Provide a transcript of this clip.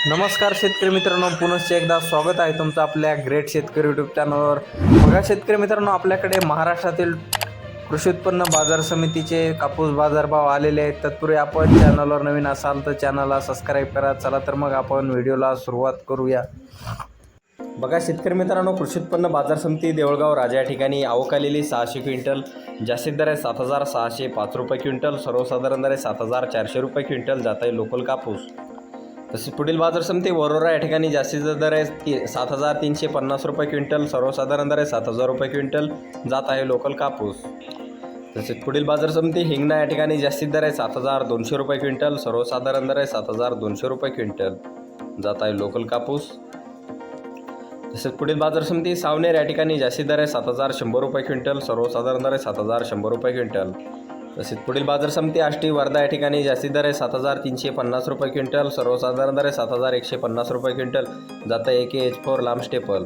नमस्कार शेतकरी मित्रांनो, पुनश्च एकदा स्वागत आहे तुमचं आपल्या ग्रेट शेतकरी यूट्यूब चॅनलवर. बघा शेतकरी मित्रांनो, आपल्याकडे महाराष्ट्रातील कृषी उत्पन्न बाजार समितीचे कापूस बाजारभाव आलेले आहेत. तत्पूर्वी आपण चॅनलवर नवीन असाल तर चॅनलला सबस्क्राईब करा. चला तर मग आपण व्हिडिओला सुरुवात करूया. बघा शेतकरी मित्रांनो, कृषी उत्पन्न बाजार समिती देऊळगाव राजा या ठिकाणी आवक आलेली 600 क्विंटल. जास्तीत दर आहे 7,605 रुपये क्विंटल. सर्वसाधारण दर आहे 7,400 रुपये क्विंटल. जात आहे लोकल कापूस. तसेच पुढील बाजार समिती वरोरा या ठिकाणी जास्तीचा दर आहे 7,350 रुपये क्विंटल. सर्वसाधारण दर आहे 7,000 रुपये क्विंटल. जात आहे लोकल कापूस. तसेच पुढील बाजार समिती हिंगणा या ठिकाणी जास्तीत दर आहे 7,200 रुपये क्विंटल. सर्वसाधारण दर आहे 7,200 रुपये क्विंटल. जात आहे लोकल कापूस. तसेच पुढील बाजार समिती सावनेर या ठिकाणी जास्तीत दर आहे 7,100 रुपये क्विंटल. सर्वसाधारण दर आहे 7,100 रुपये क्विंटल. तसेच पुढील बाजार समिती आष्टी वर्धा या ठिकाणी जास्तीत दर आहे 7,350 रुपये क्विंटल. सर्वसाधारण दर आहे 7,150 रुपये क्विंटल. जात आहे AK H4 लांब स्टेपल.